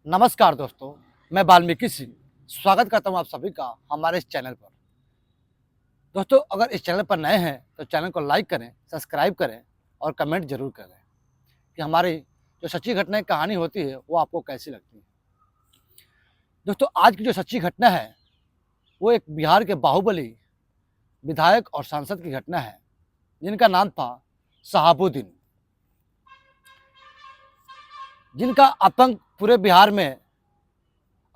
नमस्कार दोस्तों, मैं वाल्मीकि सिंह स्वागत करता हूं आप सभी का हमारे इस चैनल पर। दोस्तों, अगर इस चैनल पर नए हैं तो चैनल को लाइक करें, सब्सक्राइब करें और कमेंट जरूर करें कि हमारी जो सच्ची घटना की कहानी होती है वो आपको कैसी लगती है। दोस्तों, आज की जो सच्ची घटना है वो एक बिहार के बाहुबली विधायक और सांसद की घटना है, जिनका नाम था शहाबुद्दीन, जिनका आतंक पूरे बिहार में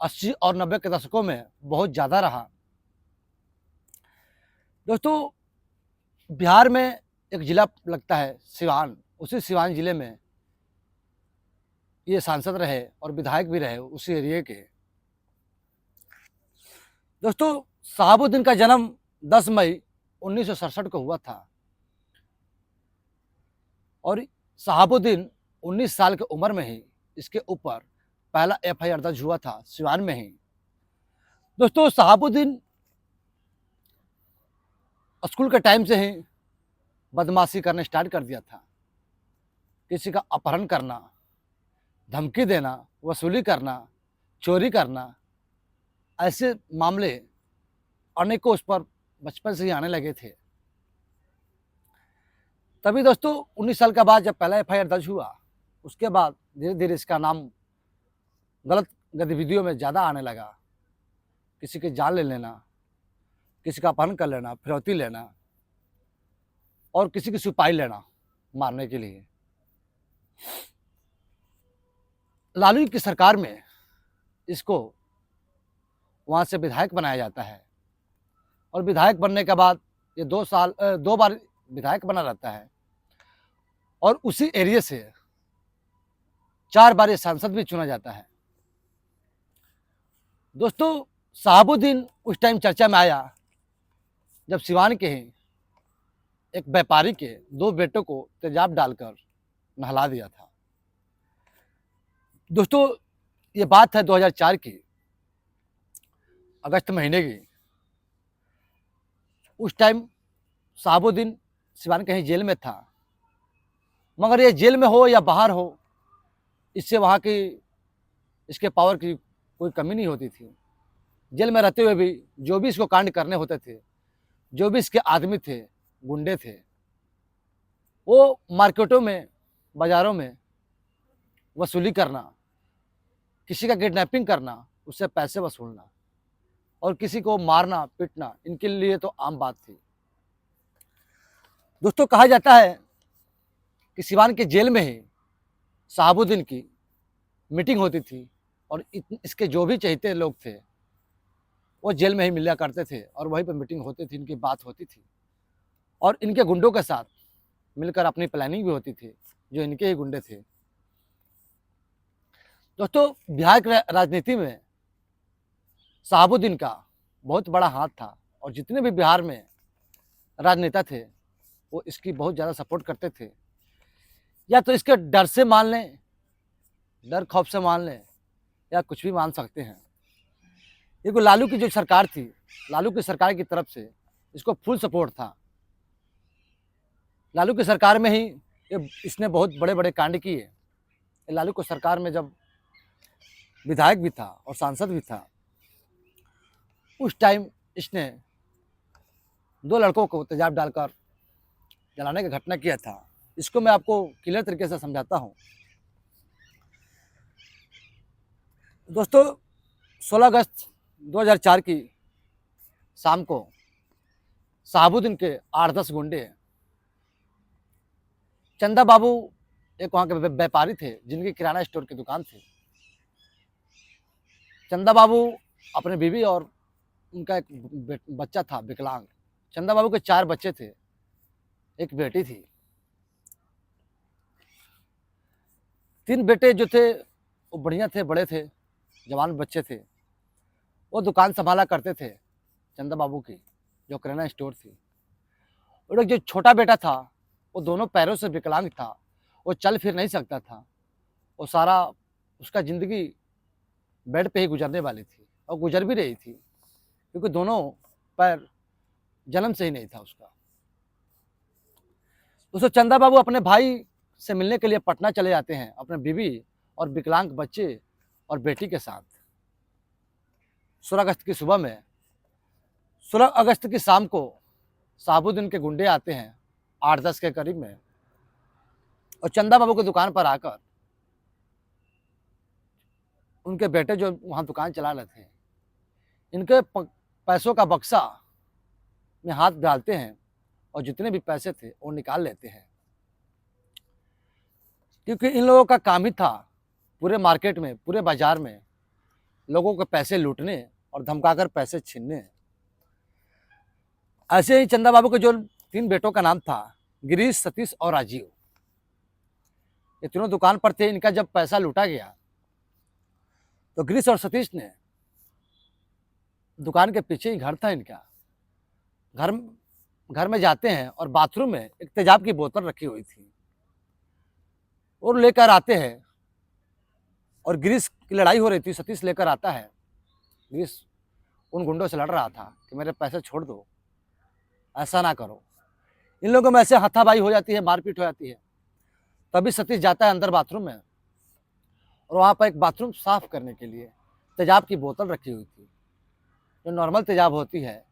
80 और 90 के दशकों में बहुत ज़्यादा रहा। दोस्तों, बिहार में एक ज़िला लगता है सिवान, उसी सिवान ज़िले में ये सांसद रहे और विधायक भी रहे उसी एरिए के। दोस्तों, शहाबुद्दीन का जन्म 10 मई 1967 को हुआ था और शहाबुद्दीन 19 साल की उम्र में ही इसके ऊपर पहला एफआईआर दर्ज हुआ था सिवान में ही। दोस्तों, शहाबुद्दीन स्कूल के टाइम से ही बदमाशी करने स्टार्ट कर दिया था। किसी का अपहरण करना, धमकी देना, वसूली करना, चोरी करना, ऐसे मामले अनेकों उस पर बचपन से ही आने लगे थे। तभी दोस्तों 19 साल का बाद जब पहला एफआईआर दर्ज हुआ, उसके बाद धीरे धीरे इसका नाम गलत गतिविधियों में ज़्यादा आने लगा। किसी की जान ले लेना, किसी का अपहरण कर लेना, फिरौती लेना और किसी की सिपाही लेना मारने के लिए। लालू की सरकार में इसको वहाँ से विधायक बनाया जाता है और विधायक बनने के बाद ये 2 बार विधायक बना रहता है और उसी एरिया से 4 बार ये सांसद भी चुना जाता है। दोस्तों, शहाबुद्दीन उस टाइम चर्चा में आया जब सिवान के ही एक व्यापारी के 2 बेटों को तेजाब डालकर नहला दिया था। दोस्तों, ये बात है 2004 की, अगस्त महीने की। उस टाइम शहाबुद्दीन सिवान कहीं जेल में था, मगर ये जेल में हो या बाहर हो, इससे वहाँ की इसके पावर की कोई कमी नहीं होती थी। जेल में रहते हुए भी जो भी इसको कांड करने होते थे, जो भी इसके आदमी थे, गुंडे थे, वो मार्केटों में, बाज़ारों में वसूली करना, किसी का किडनैपिंग करना, उससे पैसे वसूलना और किसी को मारना, पीटना, इनके लिए तो आम बात थी। दोस्तों, कहा जाता है कि सिवान के जेल में ही शहाबुद्दीन की मीटिंग होती थी और इसके जो भी चहेते लोग थे वो जेल में ही मिला करते थे और वहीं पर मीटिंग होती थी, इनकी बात होती थी और इनके गुंडों के साथ मिलकर अपनी प्लानिंग भी होती थी, जो इनके ही गुंडे थे। दोस्तों, बिहार की राजनीति में शहाबुद्दीन का बहुत बड़ा हाथ था और जितने भी बिहार में राजनेता थे वो इसकी बहुत ज़्यादा सपोर्ट करते थे। या तो इसके डर से मान लें, डर खौफ से मान लें, या कुछ भी मान सकते हैं। देखो, लालू की जो सरकार थी, लालू की सरकार की तरफ से इसको फुल सपोर्ट था। लालू की सरकार में ही इसने बहुत बड़े बड़े कांड किए। लालू की सरकार में जब विधायक भी था और सांसद भी था, उस टाइम इसने 2 लड़कों को तेजाब डालकर जलाने का घटना किया था। इसको मैं आपको क्लियर तरीके से समझाता हूँ। दोस्तों, 16 अगस्त 2004 की शाम को शहाबुद्दीन के 8-10 गुंडे, चंदा बाबू एक वहाँ के व्यापारी थे जिनकी किराना स्टोर की दुकान थी। चंदा बाबू अपने बीवी और उनका एक बच्चा था विकलांग। चंदा बाबू के 4 बच्चे थे, एक बेटी थी। 3 बेटे जो थे वो बढ़िया थे, बड़े थे, जवान बच्चे थे। वो दुकान संभाला करते थे चंदा बाबू की, जो किराना स्टोर थी। और एक जो छोटा बेटा था वो दोनों पैरों से विकलांग था, वो चल फिर नहीं सकता था। वो सारा उसका ज़िंदगी बेड पे ही गुजरने वाली थी और गुजर भी रही थी, क्योंकि दोनों पैर जन्म से ही नहीं था उसका। दोस्तों, चंदा बाबू अपने भाई से मिलने के लिए पटना चले जाते हैं। अपने बीवी और विकलांग बच्चे और बेटी के साथ 16 अगस्त की सुबह में, 16 अगस्त की शाम को शहाबुद्दीन के गुंडे आते हैं 8-10 के करीब में, और चंदा बाबू की दुकान पर आकर उनके बेटे जो वहाँ दुकान चला रहे थे, इनके पैसों का बक्सा में हाथ डालते हैं और जितने भी पैसे थे वो निकाल लेते हैं। क्योंकि इन लोगों का काम ही था पूरे मार्केट में, पूरे बाजार में लोगों के पैसे लूटने और धमकाकर पैसे छीनने। ऐसे ही चंदा बाबू के जो 3 बेटों का नाम था, गिरीश, सतीश और राजीव, ये तीनों दुकान पर थे। इनका जब पैसा लूटा गया तो गिरीश और सतीश ने, दुकान के पीछे ही घर था इनका, घर में जाते हैं और बाथरूम में एक तेजाब की बोतल रखी हुई थी और लेकर आते हैं। और गिरीश की लड़ाई हो रही थी, सतीश लेकर आता है। गिरीश उन गुंडों से लड़ रहा था कि मेरे पैसे छोड़ दो, ऐसा ना करो। इन लोगों में ऐसे हाथापाई हो जाती है, मारपीट हो जाती है। तभी सतीश जाता है अंदर बाथरूम में और वहाँ पर एक बाथरूम साफ करने के लिए तेजाब की बोतल रखी हुई थी। जो नॉर्मल तेजाब होती है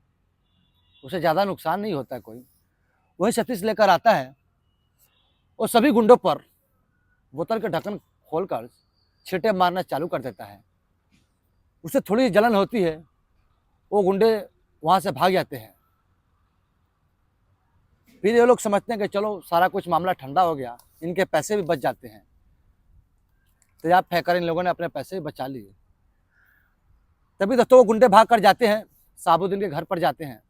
उसे ज़्यादा नुकसान नहीं होता कोई, वही सतीश लेकर आता है और सभी गुंडों पर बोतल के ढक्कन खोलकर छींटे मारना चालू कर देता है। उसे थोड़ी जलन होती है, वो गुंडे वहाँ से भाग जाते हैं। फिर ये लोग समझते हैं कि चलो सारा कुछ मामला ठंडा हो गया, इनके पैसे भी बच जाते हैं। तेजाब फेंककर इन लोगों ने अपने पैसे भी बचा लिए। तभी दोस्तों वो गुंडे भाग कर जाते हैं, शहाबुद्दीन के घर पर जाते हैं।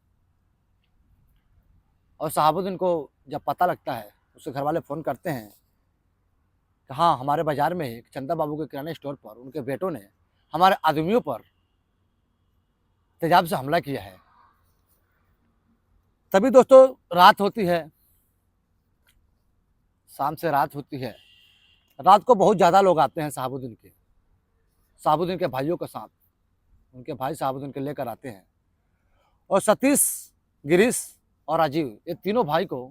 और शहाबुद्दीन को जब पता लगता है, उसके घर वाले फ़ोन करते हैं कि हाँ, हमारे बाज़ार में एक चंदा बाबू के किराने स्टोर पर उनके बेटों ने हमारे आदमियों पर तेजाब से हमला किया है। तभी दोस्तों रात होती है, शाम से रात होती है। रात को बहुत ज़्यादा लोग आते हैं शहाबुद्दीन के भाइयों के साथ। उनके भाई शहाबुद्दीन के लेकर आते हैं और सतीश, गिरीश और राजीव, ये तीनों भाई को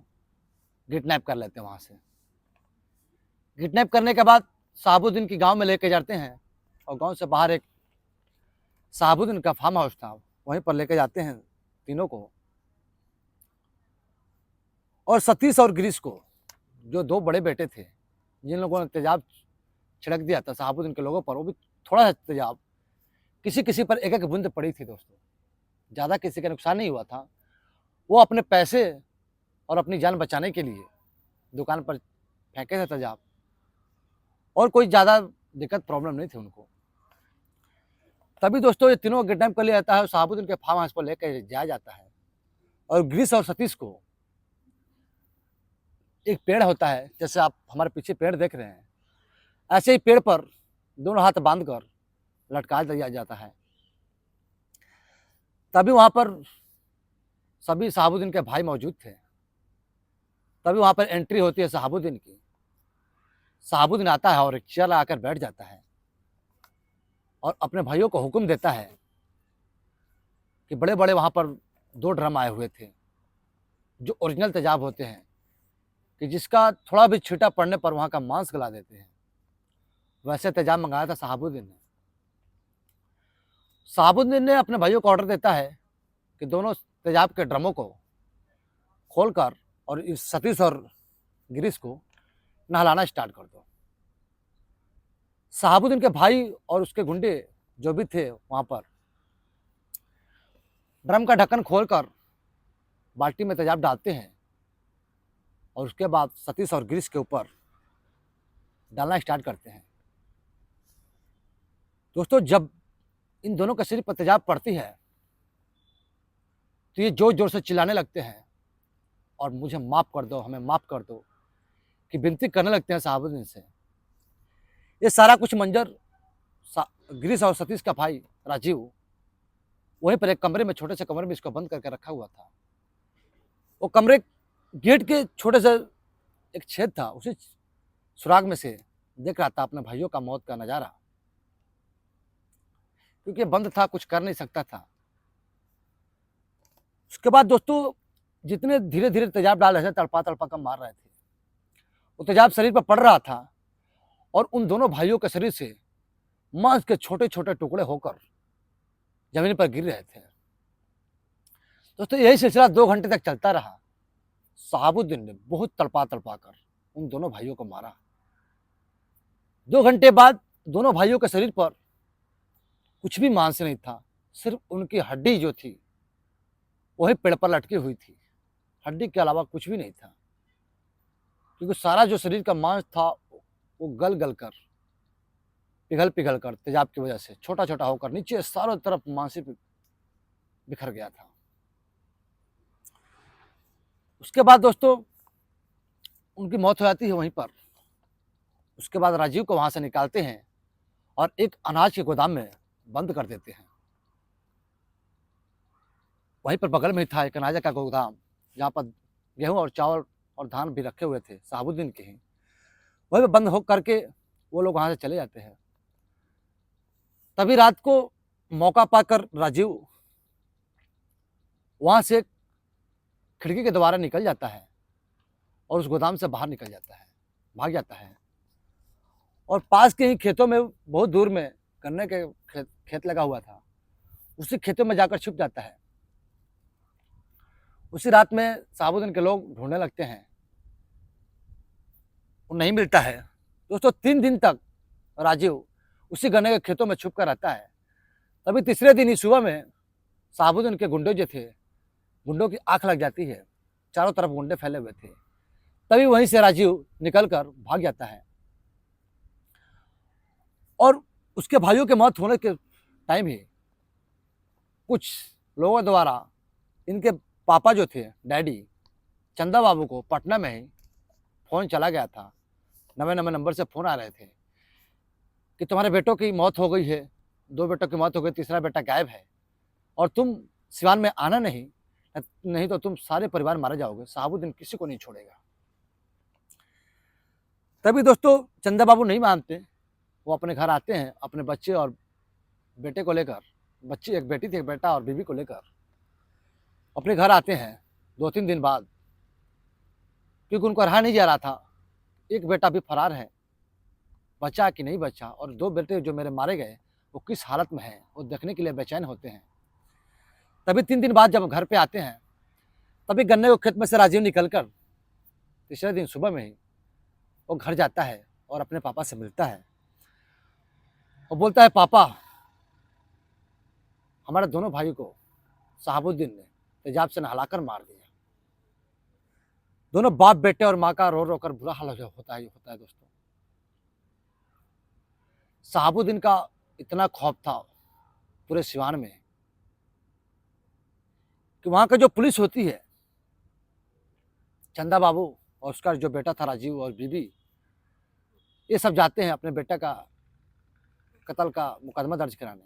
किडनैप कर लेते हैं। वहाँ से किडनैप करने के बाद शहाबुद्दीन की गांव में लेके जाते हैं और गांव से बाहर एक शहाबुद्दीन का फार्म हाउस था, वहीं पर लेके जाते हैं तीनों को। और सतीश और गिरीश को, जो 2 बड़े बेटे थे, जिन लोगों ने तेजाब छिड़क दिया था शहाबुद्दीन के लोगों पर, वो भी थोड़ा सा तेजाब, किसी किसी पर एक एक बूंद पड़ी थी दोस्तों, ज़्यादा किसी का नुकसान नहीं हुआ था। वो अपने पैसे और अपनी जान बचाने के लिए दुकान पर फेंके थे तेजाब, और कोई ज़्यादा दिक्कत प्रॉब्लम नहीं थी उनको। तभी दोस्तों ये तीनों किडनैप कर लिया जाता है और शहाबुद्दीन के फार्म हाउस पर लेकर जाया जाता है। और गिरीश और सतीश को एक पेड़ होता है, जैसे आप हमारे पीछे पेड़ देख रहे हैं, ऐसे ही पेड़ पर दोनों हाथ बांधकर लटका दिया जाता है। तभी वहाँ पर सभी शहाबुद्दीन के भाई मौजूद थे। तभी वहाँ पर एंट्री होती है शहाबुद्दीन की। शहाबुद्दीन आता है और एक चेयर आकर बैठ जाता है और अपने भाइयों को हुक्म देता है कि बड़े बड़े वहाँ पर 2 ड्रम आए हुए थे, जो ओरिजिनल तेजाब होते हैं, कि जिसका थोड़ा भी छींटा पड़ने पर वहाँ का मांस गला देते हैं। वैसे तेजाब मंगाया था शहाबुद्दीन ने। शहाबुद्दीन ने अपने भाइयों को ऑर्डर देता है कि दोनों तेजाब के ड्रमों को खोलकर और इस सतीश और गिरीश को नहलाना स्टार्ट कर दो। शहाबुद्दीन के भाई और उसके गुंडे जो भी थे वहाँ पर ड्रम का ढक्कन खोलकर बाल्टी में तेजाब डालते हैं और उसके बाद सतीश और गिरीश के ऊपर डालना स्टार्ट करते हैं। दोस्तों जब इन दोनों के सिर पर तेजाब पड़ती है तो ये जोर जोर से चिल्लाने लगते हैं और मुझे माफ़ कर दो, हमें माफ़ कर दो की विनती करने लगते हैं शहाबुद्दीन से। ये सारा कुछ मंजर गिरीश और सतीश का भाई राजीव वहीं पर एक कमरे में, छोटे से कमरे में इसको बंद करके रखा हुआ था। वो कमरे गेट के छोटे से एक छेद था, उसी सुराग में से देख रहा था अपने भाइयों का मौत का नज़ारा। क्योंकि बंद था, कुछ कर नहीं सकता था। उसके बाद दोस्तों जितने धीरे धीरे तेजाब डाल रहे थे, तड़पा तड़पा कर मार रहे थे, वो तेजाब शरीर पर पड़ रहा था और उन दोनों भाइयों के शरीर से मांस के छोटे छोटे टुकड़े होकर जमीन पर गिर रहे थे। दोस्तों यही सिलसिला 2 घंटे तक चलता रहा। शहाबुद्दीन ने बहुत तड़पा तड़पा कर उन दोनों भाइयों को मारा। 2 घंटे बाद दोनों भाइयों के शरीर पर कुछ भी मांस नहीं था, सिर्फ उनकी हड्डी जो थी वही पेड़ पर लटकी हुई थी। हड्डी के अलावा कुछ भी नहीं था, क्योंकि सारा जो शरीर का मांस था वो गल गल कर, पिघल पिघल कर तेजाब की वजह से छोटा छोटा होकर नीचे चारों तरफ मांस ही बिखर गया था। उसके बाद दोस्तों उनकी मौत हो जाती है वहीं पर। उसके बाद राजीव को वहां से निकालते हैं और एक अनाज के गोदाम में बंद कर देते हैं। वहीं पर बगल में ही था एक अनाज का गोदाम, जहाँ पर गेहूं और चावल और धान भी रखे हुए थे, शहाबुद्दीन के ही। वहीं पर बंद हो करके वो लोग वहां से चले जाते हैं। तभी रात को मौका पाकर राजीव वहां से खिड़की के द्वारा निकल जाता है और उस गोदाम से बाहर निकल जाता है, भाग जाता है। और पास के ही खेतों में, बहुत दूर में गन्ने के खेत लगा हुआ था, उसी खेतों में जाकर छुप जाता है। उसी रात में शहाबुद्दीन के लोग ढूंढने लगते हैं, वो नहीं मिलता है। दोस्तों 3 दिन तक राजीव उसी गन्ने के खेतों में छुप कर रहता है। तभी तीसरे दिन ही सुबह में शहाबुद्दीन के गुंडे जो थे, गुंडों की आंख लग जाती है, चारों तरफ गुंडे फैले हुए थे। तभी वहीं से राजीव निकलकर भाग जाता है। और उसके भाइयों के मौत होने के टाइम ही कुछ लोगों द्वारा इनके पापा जो थे, डैडी चंदा बाबू को पटना में ही फ़ोन चला गया था। नवे नवे नंबर से फ़ोन आ रहे थे कि तुम्हारे बेटों की मौत हो गई है, 2 बेटों की मौत हो गई, तीसरा बेटा गायब है और तुम सिवान में आना नहीं तो तुम सारे परिवार मारे जाओगे, शहाबुद्दीन किसी को नहीं छोड़ेगा। तभी दोस्तों चंदा बाबू नहीं मानते, वो अपने घर आते हैं अपने बच्चे और बेटे को लेकर, बच्ची एक बेटी थी, एक बेटा और बीवी को लेकर अपने घर आते हैं 2-3 दिन बाद, क्योंकि उनको रहा नहीं जा रहा था। एक बेटा भी फरार है, बचा कि नहीं बचा, और 2 बेटे जो मेरे मारे गए वो किस हालत में हैं, वो देखने के लिए बेचैन होते हैं। तभी 3 दिन बाद जब घर पे आते हैं, तभी गन्ने के खेत में से राजीव निकलकर तीसरे दिन सुबह में ही वो घर जाता है और अपने पापा से मिलता है और बोलता है, पापा हमारे दोनों भाई को शहाबुद्दीन ने तेजाब से नहलाकर मार दिया। दोनों बाप बेटे और माँ का रो रो कर बुरा हाल होता है दोस्तों। शहाबुद्दीन का इतना खौफ था पूरे सिवान में कि वहां का जो पुलिस होती है, चंदा बाबू और उसका जो बेटा था राजीव और बीबी, ये सब जाते हैं अपने बेटे का कत्ल का मुकदमा दर्ज कराने।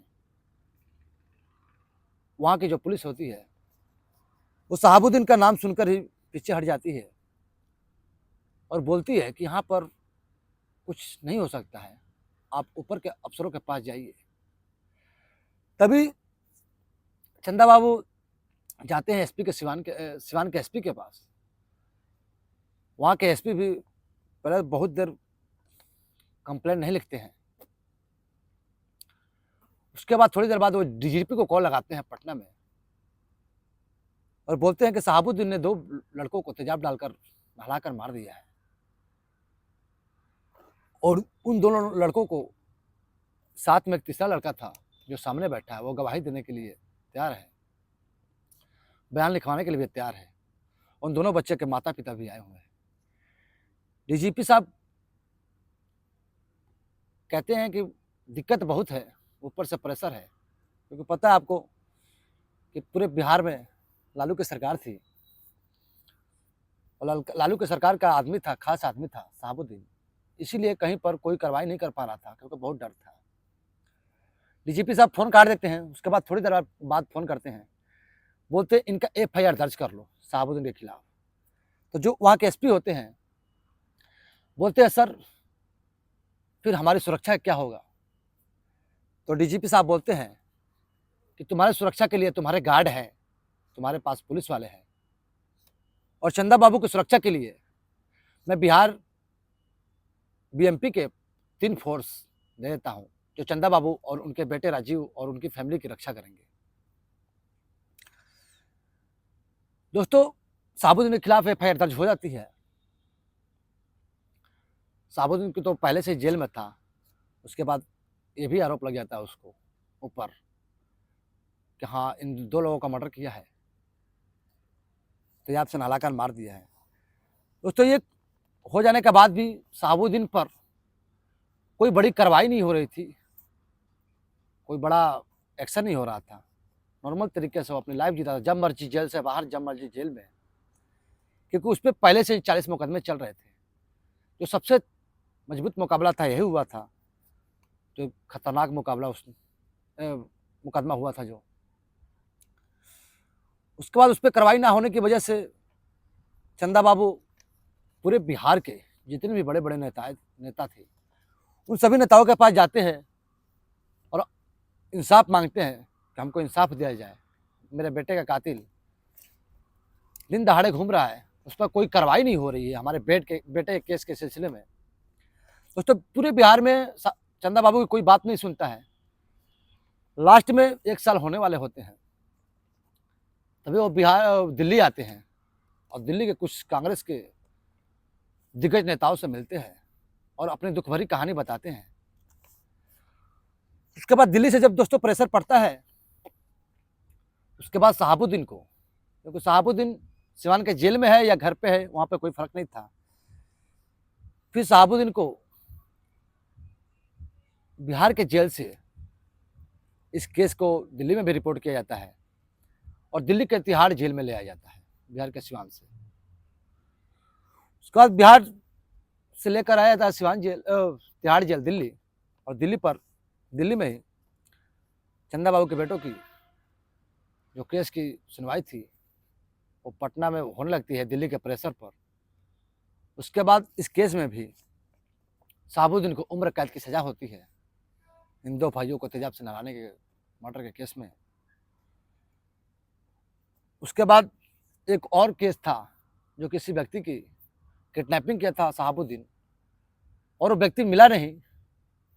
वहाँ की जो पुलिस होती है वो शहाबुद्दीन का नाम सुनकर ही पीछे हट जाती है और बोलती है कि यहाँ पर कुछ नहीं हो सकता है, आप ऊपर के अफसरों के पास जाइए। तभी चंदा बाबू जाते हैं एसपी के सिवान के एसपी के पास। वहाँ के एसपी भी पहले बहुत देर कंप्लेंट नहीं लिखते हैं। उसके बाद थोड़ी देर बाद वो डीजीपी को कॉल लगाते हैं पटना में और बोलते हैं कि शहाबुद्दीन ने 2 लड़कों को तेजाब डालकर नहलाकर मार दिया है और उन दोनों लड़कों को साथ में एक तीसरा लड़का था जो सामने बैठा है, वो गवाही देने के लिए तैयार है, बयान लिखवाने के लिए भी तैयार है। उन दोनों बच्चे के माता पिता भी आए हुए हैं। डीजीपी साहब कहते हैं कि दिक्कत बहुत है, ऊपर से प्रेशर है, क्योंकि पता है आपको कि पूरे बिहार में लालू की सरकार थी और लालू की सरकार का आदमी था, खास आदमी था शहाबुद्दीन, इसीलिए कहीं पर कोई कार्रवाई नहीं कर पा रहा था क्योंकि बहुत डर था। डीजीपी साहब फ़ोन काट देते हैं। उसके बाद थोड़ी देर बाद फ़ोन करते हैं, बोलते हैं इनका एफआईआर दर्ज कर लो शहाबुद्दीन के खिलाफ। तो जो वहाँ के एसपी होते हैं बोलते हैं, सर फिर हमारी सुरक्षा क्या होगा? तो डीजीपी साहब बोलते हैं कि तुम्हारी सुरक्षा के लिए तुम्हारे गार्ड हैं, तुम्हारे पास पुलिस वाले हैं, और चंदा बाबू की सुरक्षा के लिए मैं बिहार बीएमपी के 3 फोर्स दे देता हूँ, जो चंदा बाबू और उनके बेटे राजीव और उनकी फैमिली की रक्षा करेंगे। दोस्तों, शहाबुद्दीन के खिलाफ एफआईआर दर्ज हो जाती है। शहाबुद्दीन की तो पहले से ही जेल में था। उसके बाद ये भी आरोप लग जाता है उसको ऊपर कि हाँ, इन 2 लोगों का मर्डर किया है, तेजाब से नहलाकर मार दिया है। दोस्तों, ये हो जाने के बाद भी शहाबुद्दीन पर कोई बड़ी कार्रवाई नहीं हो रही थी, कोई बड़ा एक्शन नहीं हो रहा था। नॉर्मल तरीके से वो अपनी लाइफ जीता था, जब मर्जी जेल से बाहर, जब मर्जी जेल में, क्योंकि उस पे पहले से ही 40 मुकदमे चल रहे थे। जो सबसे मजबूत मुकाबला था यही हुआ था, जो खतरनाक मुकाबला मुकदमा हुआ था जो। उसके बाद उस पर कार्रवाई ना होने की वजह से चंदा बाबू पूरे बिहार के जितने भी बड़े बड़े नेता थे, उन सभी नेताओं के पास जाते हैं और इंसाफ मांगते हैं कि हमको इंसाफ दिया जाए। मेरे बेटे का कातिल दिन दहाड़े घूम रहा है, उस पर कोई कार्रवाई नहीं हो रही है हमारे बेटे के केस के सिलसिले में। दोस्तों, पूरे बिहार में चंदा बाबू की कोई बात नहीं सुनता है। लास्ट में 1 साल होने वाले होते हैं, तभी वो दिल्ली आते हैं और दिल्ली के कुछ कांग्रेस के दिग्गज नेताओं से मिलते हैं और अपनी दुख भरी कहानी बताते हैं। उसके बाद दिल्ली से जब दोस्तों प्रेशर पड़ता है, उसके बाद शहाबुद्दीन को, क्योंकि शहाबुद्दीन सिवान के जेल में है या घर पे है, वहाँ पे कोई फर्क नहीं था। फिर शहाबुद्दीन को बिहार के जेल से इस केस को दिल्ली में भी रिपोर्ट किया जाता है और दिल्ली के तिहाड़ जेल में ले आया जाता है, बिहार के सिवान से। उसके बाद बिहार से लेकर आया था सिवान जेल, तिहाड़ जेल दिल्ली, और दिल्ली में ही चंदा बाबू के बेटों की जो केस की सुनवाई थी वो पटना में होने लगती है दिल्ली के प्रेशर पर। उसके बाद इस केस में भी शहाबुद्दीन को उम्र कैद की सजा होती है, इन 2 भाइयों को तेजाब से नहलाने के मर्डर के केस में। उसके बाद एक और केस था जो किसी व्यक्ति की किडनैपिंग किया था शहाबुद्दीन, और वो व्यक्ति मिला नहीं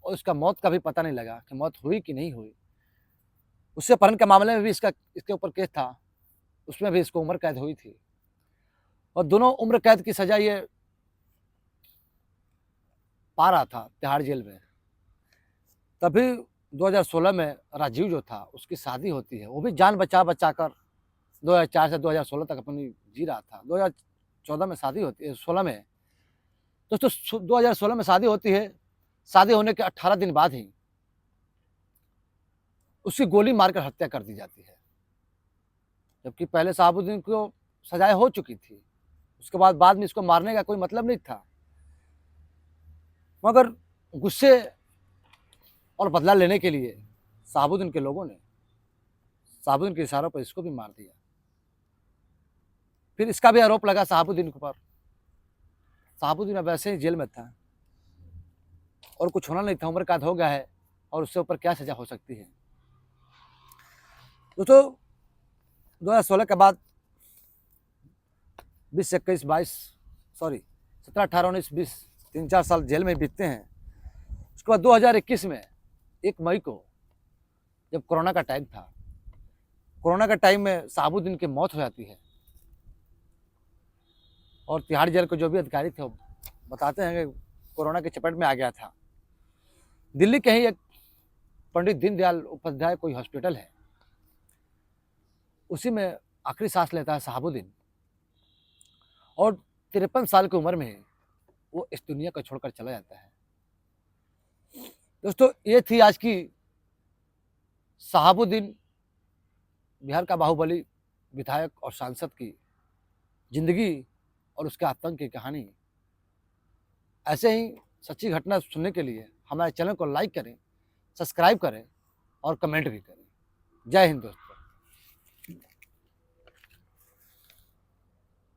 और उसका मौत का भी पता नहीं लगा कि मौत हुई कि नहीं हुई। उससे अपहरण के मामले में भी इसके ऊपर केस था, उसमें भी इसको उम्र कैद हुई थी और दोनों उम्र कैद की सजा ये पा रहा था तिहाड़ जेल में। तभी 2016 में राजीव जो था उसकी शादी होती है, वो भी जान बचा कर 2004 से 2016 तक अपनी जी रहा था। 2014 में शादी होती है, 16 में दोस्तों 2016 में शादी होती है। शादी होने के 18 दिन बाद ही उसकी गोली मारकर हत्या कर दी जाती है, जबकि पहले शहाबुद्दीन को सजाएं हो चुकी थी। उसके बाद में इसको मारने का कोई मतलब नहीं था, मगर गुस्से और बदला लेने के लिए शहाबुद्दीन के लोगों ने शहाबुद्दीन के इशारों पर इसको भी मार दिया। फिर इसका भी आरोप लगा शहाबुद्दीन के ऊपर। शहाबुद्दीन अब वैसे ही जेल में था और कुछ होना नहीं था, उम्र कैद हो गया है और उससे ऊपर क्या सजा हो सकती है। दोस्तों, 2016 के बाद 20, 21, 22, 17, 18, 19, 20, 3-4 साल जेल में बीतते हैं। उसके बाद 2021 में 1 मई को जब कोरोना का टाइम था, कोरोना के टाइम में शहाबुद्दीन की मौत हो जाती है और तिहाड़ जेल के जो भी अधिकारी थे वो बताते हैं कि कोरोना के चपेट में आ गया था। दिल्ली के ही एक पंडित दीनदयाल उपाध्याय कोई हॉस्पिटल है, उसी में आखिरी सांस लेता है शहाबुद्दीन और 53 साल की उम्र में वो इस दुनिया को छोड़कर चला जाता है। दोस्तों, ये थी आज की शहाबुद्दीन, बिहार का बाहुबली विधायक और सांसद की जिंदगी और उसके आतंक की कहानी। ऐसे ही सच्ची घटना सुनने के लिए हमारे चैनल को लाइक करें, सब्सक्राइब करें और कमेंट भी करें। जय हिंद दोस्तों।